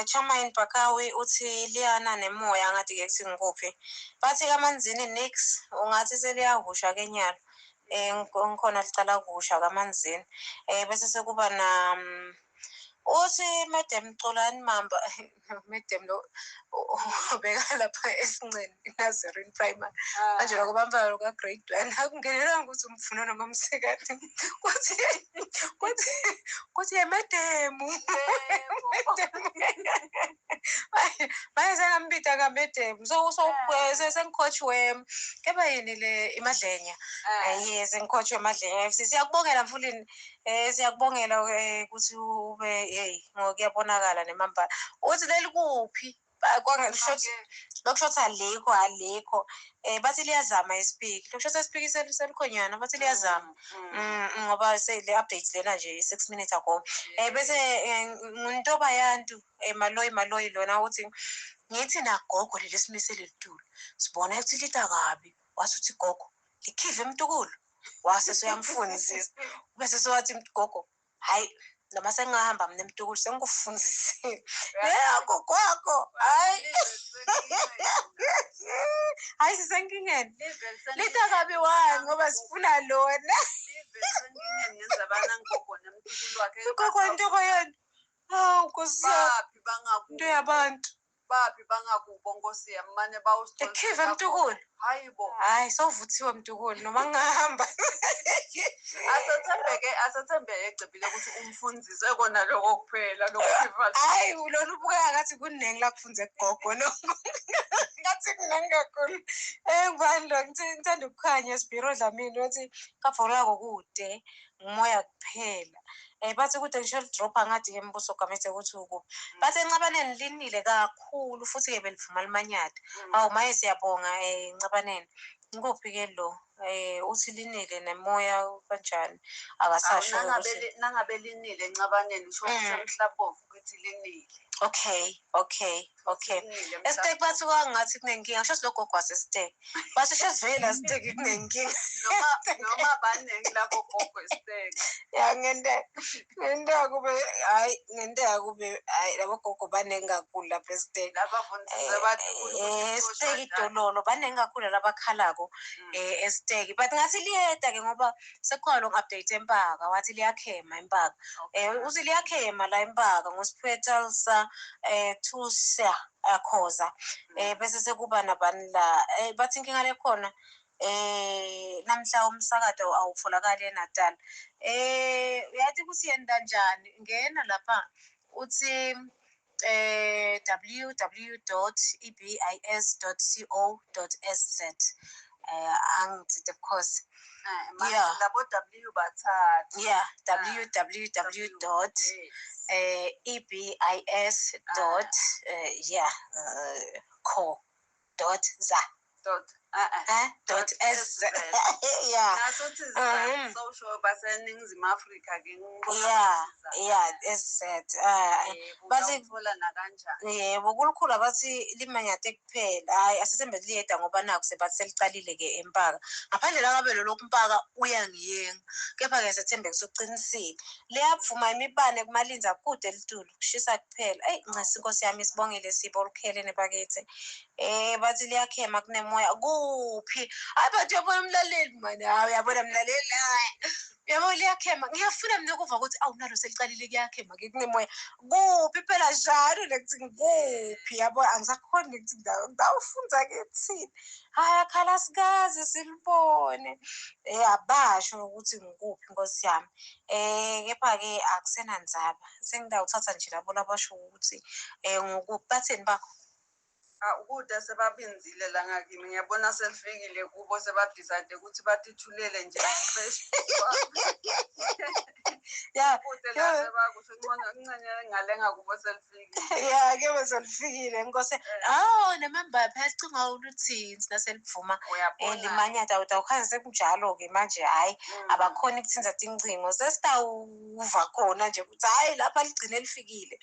Chamaine Bakawi uthi liyana nemoya ngathi ke kuthi ngikuphi bathi kaManzini nix ungathi seliyahusha kenyalo ngikhona licala kusha kaManzini bese sekuba na uthi Madam Xolani Mamba Madam lo ubeka lapha esincane Nazarene Primary manje lokubamba lo ka grade 1 akungenelanga ukuthi umfuna noma umsekade kuthi Madam manje ngambita ka Madam so sengicoachwe keba yini le imadlenya yes ngikhochwe emadlenya siyakubongela mfulini siyakubongela ukuthi ube ngokuyabonakala nemamba uthi leli kuphi kwangelishothi lokushothi alikho bathi liyazama ispeak lokushothi ispeak selikhonyana bathi liyazama ngoba le update lena nje 6 minutes ago bese ngintoba yantu maloyi lona uthi ngithi nagogo leli simisele litulu sibona ukuthi lita kabi wasuthi gogo likhive emntukulu wase soyamfunisisa bese sowathi gogo hayi noma sengahamba mina eMtukulu sengikufundisile gogo wakho hayi hayi sisenkingeni litha kabi wani ngoba sifuna lona ugogo intoko yena hawu nkosi into yabantu baphi bangakubo nkosi yami mane bawusithola ekhiva eMtukulu hayibo hayi sowuvuthiwe eMtukulu noma ngahamba asethembeke egcibile ukuthi umfundise kona lokho kuphela lokuphiva hayi lona ubukeka ngathi kuningi la kufunze gogo ngathi kuningi kakhulu ngubani lo ngithanda ukukhanya Sibhiro Dlamini othi kaVolako kude ngumoya kuphela bathi kude ngisho lidropha ngathi embuso gamethe ukuthi ukuphi bathi eNcabaneni linile kakhulu futhi-ke belivuma limanyada hawu maye siyabonga eNcabaneni ngikuphi-ke lo uthi linile nemoya kanjani akasasho nangabe linile eNcabaneni usho ukuthi emhlabovu ukuthi linile okay esiteki bathi kwangathi kunenkinga kusho ukuthi lo gogo wasesiteki bathi sho sivele esiteki kunenkinga noma baningi lapho gogo esiteki ya ngenteka kube hayi labo gogo baningi kakhulu lapha esiteki abafundise bathi esiteki idololo baningi kakhulu labakhalako esiteki but ngathi liyeda-ke ngoba sekukhona lo update eMpaka wathi liyakhema eMpaka uthi liyakhema la eMpaka ngosiphethalsa Thusia Khoza bese sekuba nabani la bathi inkinga lekhona namhla umsakazo awutholakali eNatal uyathi ukuthi yena kanjani ngena lapha uthi www.ebis.co.sz angithi of course labo W bathathu www. ebis.co.za .sz yeah nasuthi social baseNingizimu Afrika ke sz bathi uthola nakanjani yebo kulukhulu abathi limanyade kuphela hayi asithembe liyeda ngoba naku sebathi selicalile ke eMpaka ngaphandle lakabe lokhu Mpaka uyangiyenga kepha-ke sethembe kusoqinisile liyavuma imibane kumalinza kude elitulu kushisa kuphela ncesi inkosi yami isibongile Sipho olukhele nebakithi bathi liyakhema kunemoya kuphi hayi bathi uyabona umlaleli manje hayi uyabona mlaleli uyabona liyakhema ngiyafuna mina ukuva ukuthi awunalo selicalile kuyakhema ke kunemoya kuphi phela njalo lekuthi kuphi yabo angisakhoni ukuthi ngawufunza ke thini hayi akhala sikaze silibone abasho ukuthi ngikuphi inkosi yami kepha-ke akusenanzaba sengidawuthatha nje labo labasho ukuthi ngikuphi batheni bakho ukude sebabinzile la ngakimi ngiyabona selifikile kubo sebadecide ukuthi bathithulele nje ya kude la sebakusho ngincane ngale ngakubo selifikile ya ke beselifikile inkosi nemamba phela sicinga ukuthi naselivuma limanyada awukhanya sekunjalo ke manje hayi abakhona ukuthinza tincingo sesitawuva khona nje ukuthi hayi lapha ligcine lifikile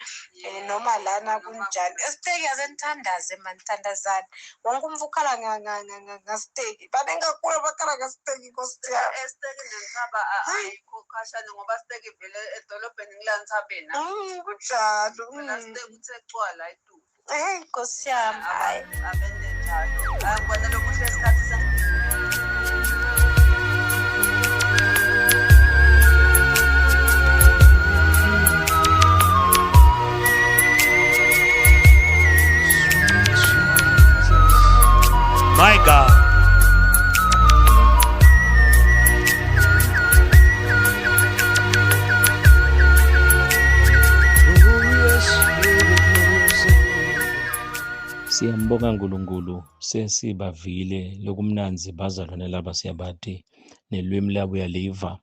noma lana kunjani esiteki yasenithandaze manithandazana wonke umfu ukhala ngasiteki baningi kakhulu abakhala ngasiteki inkosi yami esiteki nenthaba ayikho khashane ngoba siteki vele edolobheni ngilanithabena kunjalo siteki uthe cwala edu inkosi yami hayi abende njalo ngibona lokuhle isikhathi My God. Siyambonga uNkulunkulu sesibavile lokumnanzi bazalwane laba siyabati nelwimi labo uyaliva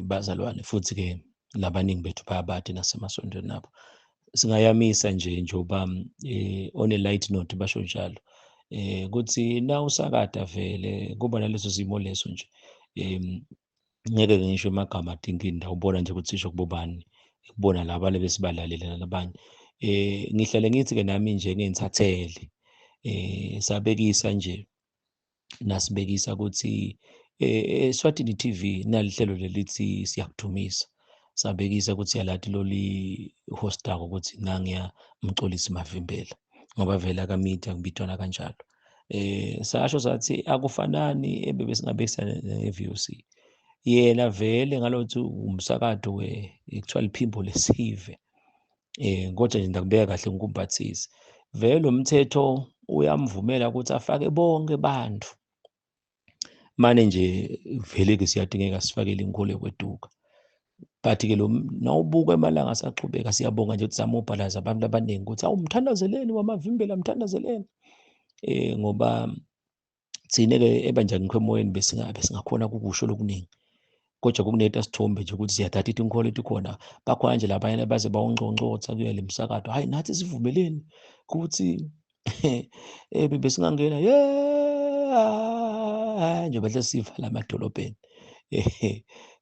bazalwane futhi ke labaningi bethu bayabati nasemasontweni nabo singayamisa nje njoba on a light note basho njalo kuthi na usakada vele kuba nalezo zimo lezo nje ngeke ngisho emagama adinga indawo ubona nje ukuthi sisho kubobani kubona laba lebesibalalele nalabanye ngihlale ngithi ke nami nje ngenzathelele sabekisa nje nasibekisa ukuthi Swatini TV nalihlelo lelithi siyakudumisa sabekisa ukuthi yalathi loli hostako ukuthi nangiya umxolisi Mavimbela ngoba vele akamithi akubitwana kanjalo. Sasho sathi akufanani ebebesingabekisa ne-VOC. Yena vele ngalothi umsakazo ekuthiwa liphimbo lesive. Kodwa nje ngakubeka kahle ngikubathise. Vele umthetho uyamvumela ukuthi afake bonke bantu. Manje nje vele ke siyadingeka sifakele inkolo ekweduka. But-ke lo nawubuka emalanga asaqhubeka siyabonga nje ukuthi zamobilize abantu abaningi ukuthi awumthandazeleni waMavimbela mthandazeleni. Ngoba thine-ke ebanjani kwemoyeni besingakhona kukusho lokuningi. Kodwa kukuneta sithombe nje ukuthi siyathatha inkolo ethi khona bakhona nje labanye baze bawungconcotha kuye le msakazo. Hayi nathi sivumeleni ukuthi besingangena nje bahle sivala amadolobheni.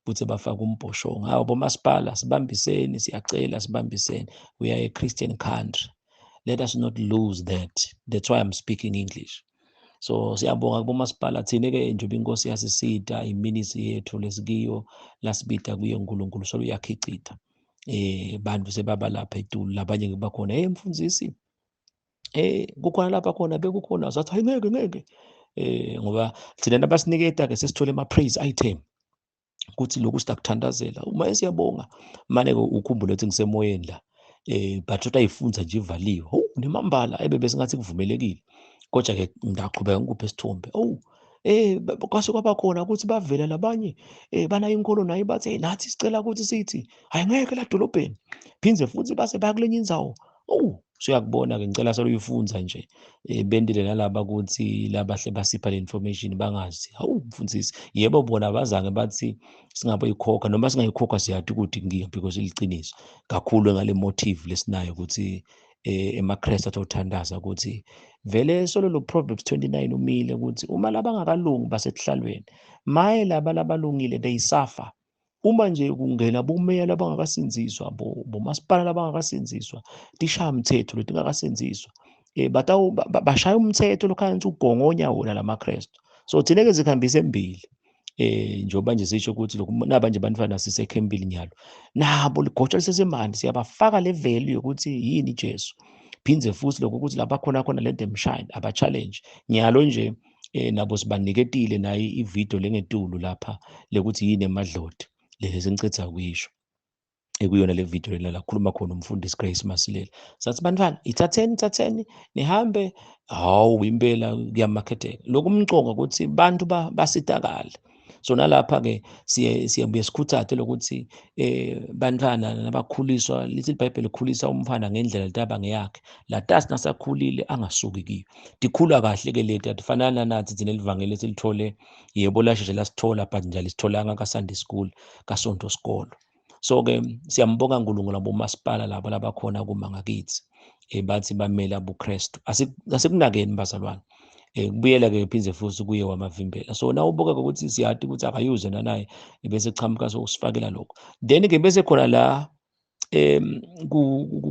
Futhi bafaka umbhoshongo. Hawu bomasipala sibambiseni, siyacela sibambiseni. We are a Christian country. Let us not lose that. That's why I'm speaking English. So siyabonga kubomasipala thine-ke njengoba inkosi yasisita iminisi yethu lesikiyo lasibita kuye uNkulunkulu solo uyakhicita. Bantu sebaba lapha eTulu labanye bakhona mfundisi. Kukhona lapha khona bekukhona zathi hayi ngeke. Ngoba thina nabasiniketa-ke sesithole ama-praise item. Ukuthi lokhu sitakuthandazela uma siyabonga mane ukhumbule ukuthi ngisemoyeni la but uyifunza nje ivaliwe nemambala besingathi kuvumelekile kodwa ke ngaqhubeka ngikuphe isithombe kwase kwaba khona ukuthi bavela labanye banayo inkolo nayo bathi nathi sicela ukuthi sithi hayi ngeke la dolobheni phinze futhi base bayakulenye indzawo siyakubona ke ngicela soloyifunza nje bendile nalaba ukuthi labahle basipha le information bangazi mfundisi yebo bona bazange bathi singaboyikhokha noma singayikhokha siyathi ukuthi ngiyo because iliqiniso kakhulu ngale motive lesinayo ukuthi emaKristu atothandaza ukuthi vele solo lo Proverbs 29 umile ukuthi uma labangakalungi basekuhlalweni maye laba labalungile they suffer. Uma nje kungena bomeya labangakasinziswa bomasipala labangakasinziswa tishaya umthetho letingakasinziswa bashaya umthetho lokhansi ugongonya wona lamaKristu. So thina ke zikhambise embili njengoba nje sisho ukuthi naba nje banifana sisekhembili nyalo nabo ligotsha lisesemandi siyabafaka le value yokuthi yini Jesu phinze futhi lokho ukuthi lapha khona let them shine aba challenge nyalo nje nabo sibaniketile nayo ivideo lengetulu lapha lekuthi yini emadloti lezi ngicetha kuyisho ekuyona le video lena lakhuluma khona umfundisi Grace Masilela sathi bantwana ithatheni nihambe impela kuyamarketeka lokumconga ukuthi bantu basitakala. So nalapha ke siyabuye sikhuthathe lokuthi bantwana nabakhuliswa lithi iBhayibheli likhulisa umfana ngendlela litaba ngeyakhe latasi nasakhulile angasuki kiyo dikhula kahle ke lethu atifanana nathi thina elivangeli esilithole yebo lasheshe lasithola but njalo sitholanga ka Sunday school ka sonto skolo. So ke siyambonga uNkulunkulu labomasipala labo labakhona kuma ngakithi bathi bamela ubuKristu asikunakeni bazalwane. Kubuyela ke phinze futhi kuye waMavimbela. So na ubuka ukuthi siyathi ukuthi akayuze nanaye bese chamuka sokusifakela lokho. Then ke bese khona la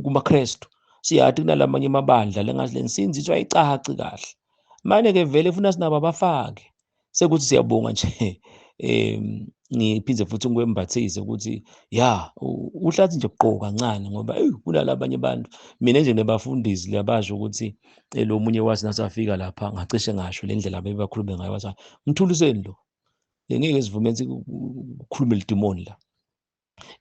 kumaKristu siyathi kunalamanye amabandla lengazi lensinziswa icaci kahle. Manje ke vele ufuna sinabo abafake sekuthi siyabonga nje ngiphinze futhi ngikwembathise ukuthi uhlathi nje uqoqa kancane ngoba kunalabanye abantu mina nje nebafundisi labasho ukuthi lo munye wathi nasafika lapha ngacishe ngasho le ndlela bebakhulume ngayo wathi ngithuliseni lo ngeke sivume ukukhuluma lidimoni la.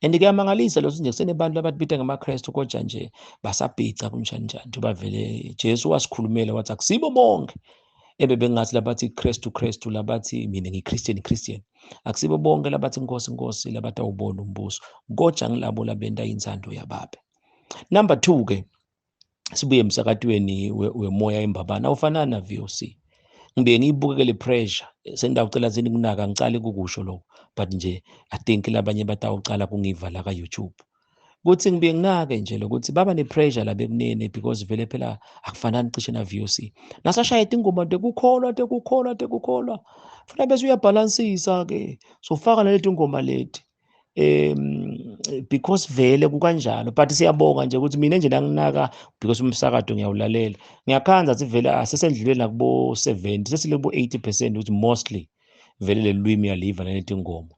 And kuyamangalisa lo nje kusenebantu abathibita ngamaKristu kodwa nje basabhica kunjani njengoba vele Jesu wasikhulumela wathi akusibo bonke bengathi labathi Kristu labathi mina ngiChristian akusibo bonke labathi inkosi labathi awubona umbuso kodwa ngilabo labenta insando yababe. Number 2 ke sibuye emsakatweni wemoya embabana awufanana na VOC. Ngibe ngiyibukeke le pressure sengidawucela zini kunaka ngicala kukusho lokho but nje I think labanye batawucala kungiva la ka YouTube. Kuthi ngibe nginake nje lokuthi baba nepressure la bekunene because vele phela akufanani cishe na VOC. Nasashaya ingoma tekukholwa. Funa bese uyabalansisa ke. So faka naleti ngoma leti. Because vele kukanjalo but siyabonga nje ukuthi mina nje nanginaka because umsakado ngiyawulalela. Ngiyakhanza ukuthi vele asesendluleni nakubo 70 sesilebo 80% ukuthi mostly vele lelwimi yaliva naleti ngoma.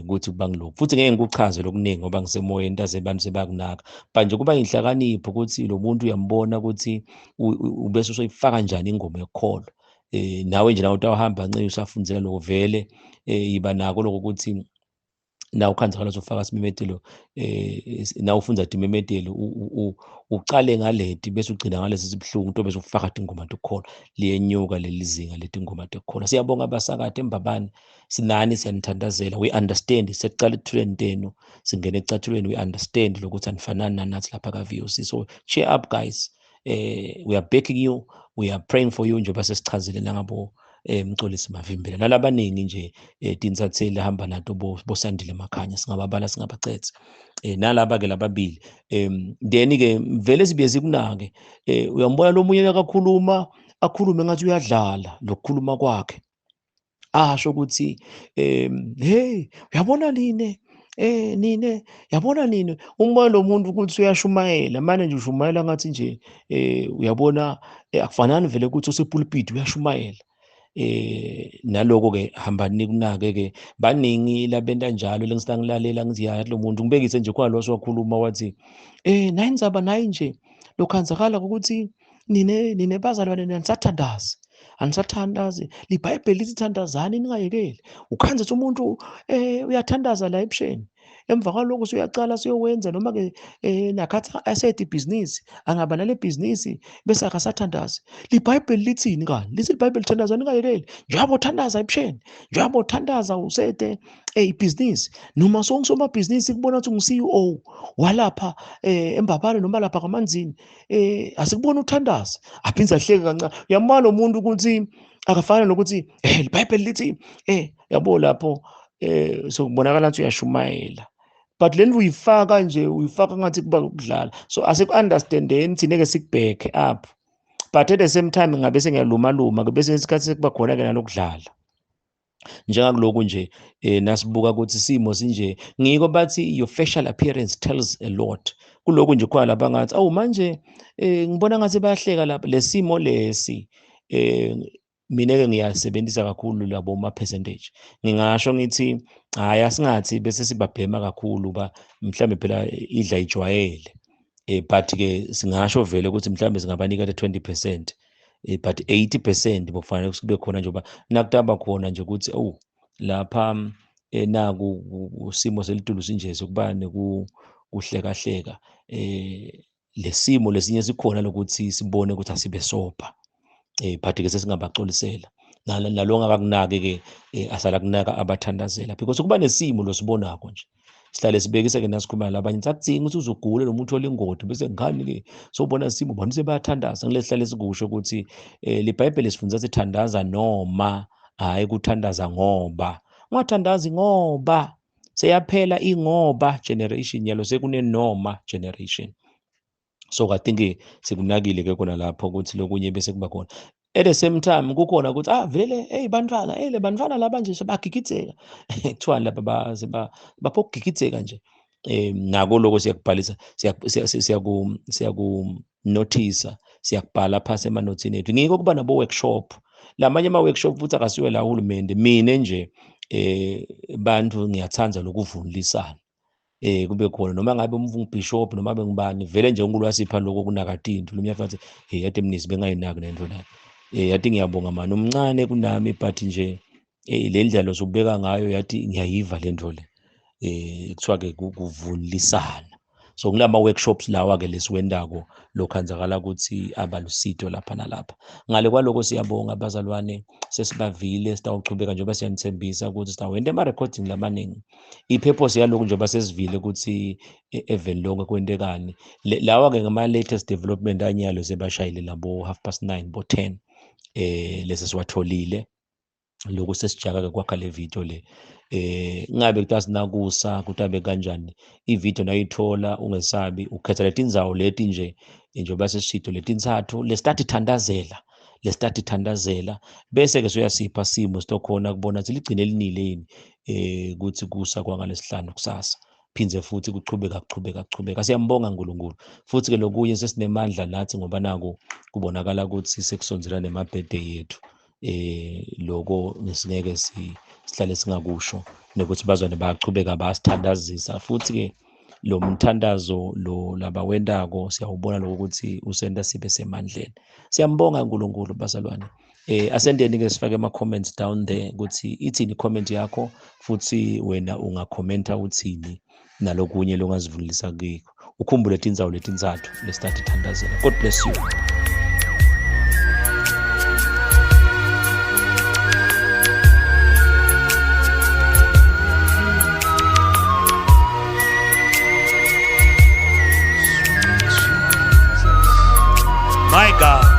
ukuthi kubangilokhu futhi ngeke ngikuchaze lokuningi ngoba ngisemoyeni taze abantu sebakunaka but nje kuba inhlakanipho ukuthi lo muntu uyambona ukuthi ubese usoyifaka kanjani ingoma yokukholo nawe nje nawe utawuhamba ncike usafundzela lokho vele yiba nako lokho ukuthi na ukhanzakala uzofaka simemedelo na ufunza ti memedelo uqale ngaleti bese ugcina ngalesi sibhlungu into bese ufaka ingoma tokukhona liyenyuka lelizinga leti ingoma tokukhona. Siyabonga abasakade embabane sinani siyanithandazela, we understand sesiqala ekuthuleni tenu singene ecathulweni, we understand lokuthi anifanani nanathi lapha ka VOC. So cheer up guys, we are backing you, we are praying for you njengoba sesichazile nangabo Mxolisi Mavimbela nalabaningi nje tinsatheli hamba nato bosandile Makhanya singababala singabacethe nalaba ke lababili then ke vele sibiye sikunake uyambona lo munye akakhuluma akhulume ngathi uyadlala lokukhuluma kwakhe asho ukuthi hey uyabona nine nine yabona nini umbona lo muntu ukuthi uyashumayela manje nje ushumayela ngathi nje uyabona akufanani vele ukuthi usepulpit uyashumayela naloko ke hamba nikunake ke baningi labenta njalo lengisangilalela ngithi ya lo muntu ngibekise nje kwalo wakhuluma wathi nayi ndzaba nayi nje lokhanzakala ukuthi nine bazalwane nisathandaza anisathandazi libhayibheli lithi thandazani ningayekeli ukhanze umuntu uyathandaza la ebusheni emva kwaloko usuyacala siyowenza noma ke nakhathi asethe ibhizinisi angaba nale bhizinisi bese akasathandazi libhayibheli lithini kani lithi libhayibheli thandaza ningayekeli njengoba uthandaza ebusheni njengoba uthandaza usethe ibhizinisi noma sonke bhizinisi kubona ukuthi ngu-CEO walapha embabane noma lapha kamanzini asikubona uthandaza aphinza ahleke kancane uyamana umuntu ukuthi akafana nokuthi libhayibheli lithi yabo lapho sokubonakala ukuthi uyashumayela but leni uyifaka nje uyifaka ngathi kuba ukudlala so asiku-understandeni thine-ke sikubhekhe apho but at the same time ngabe sengiyaluma-luma bese isikhathi sekuba khona-ke nalokudlala njengakuloku nje nasibuka ukuthi isimo sinje ngiko bathi your facial appearance tells a lot kuloku nje khona lapha ngathi awu manje ngibona ngathi bayahleka lapha lesimo lesi mina-ke ngiyasebenzisa kakhulu labo ma-percentage ngingasho ngithi hayi asingathi bese sibabhema kakhulu ba mhlambe phela idla ijwayele but-ke singasho vele ukuthi mhlambe singabanika 20% but 80% bokufanele kube khona njengoba nakutaba khona nje ukuthi lapha naku usimo selitulo sinje sokubane kuhlekahleka lesimo lesinye sikhona lokuthi sibone ukuthi asibe sopa but-ke sesingabaxolisela nalonga kakunake-ke asala kunaka abathandazela because kuba nesimo losibonako nje sihlale sibekise-ke nasikhuluma labanye sakudzinga ukuthi uzogula lo muntu olingoti bese ngani-ke sobona isimo bantu sebayathandaza ngile sihlale sikusho ukuthi libhayibheli sifundisa sithandaza noma hhayi kuthandaza ngoba ungathandazi ngoba seyaphela ingoba generation yalo sekune-noma generation. So I think sikunakile-ke khona lapho ukuthi lokunye bese kuba khona at the same time kukhona ukuthi vele bantwana le bantwana laba nje sebagigitseka kuthiwa laba bapokugigitseka nje nako lokho siyakubhalisa siyakunothisa siyakubhala phasi emanothini ethu ngiko kuba nabo workshop lamanye ama-workshop futhi akasiwe la uhulumende mina nje bantu ngiyathanda lokuvunulisana kube khona noma ngabe umbishop noma bengibani vele nje uNkulunkulu wasipha lokho kunakatinto lumyafathi yade mnisi bengayinaki lento la yathi ngiyabonga mani umncane kunami but nje le ndlela zobeka ngayo yathi ngiyayiva lento le kuthiwa ke kuvunulisana so ngilama workshops lawa ke lesiwendako lokhanzakala ukuthi abalusito lapha nalapha ngale kwaloko siyabonga abazalwane sesibavile sitawuchubeka njengoba siyanithembisa ukuthi sitawenda ama-recording lamaningi i-purpose yalokhu njengoba sesivile ukuthi even lonke kwentekani lawa-ke ngama-latest development anyalo sebashayile labo 9:30 bo-10 lesi siwatholile lokhu sesijaka-ke kwakha le video le ngabe kuthiwa sinakusa ukuthi abe kanjani ividiyo nayithola ungesabi ukhetha letindzawo leti nje njengoba sesishito letintsathu lesithathu ithandazela bese-ke suyasipha simo sitokhona kubona ukuthi ligcine elinile yini ukuthi kusa kwangalesihlanu kusasa phinze futhi kuchubeka siyambonga uNkulunkulu futhi-ke lokunye sesinemandla nathi ngoba naku kubonakala ukuthi sekusonzela nema-birthday yethu loko ngesingeke sihlale singakusho nokuthi bazwane bayachubeka bayasithandazisa. Futhi-ke lo mthandazo lo laba wendako siyawubona lokuthi usenta sibe semandleni. Siyambonga uNkulunkulu bazalwane. Asendeni-ke sifake ama-comments down there ukuthi ithini i-comment yakho, futhi wena ungakhomenta uthini nalokunye longazivulisa kikho. Ukhumbule tindzawo letintsathu lesithathu ithandazela. God bless you. My God.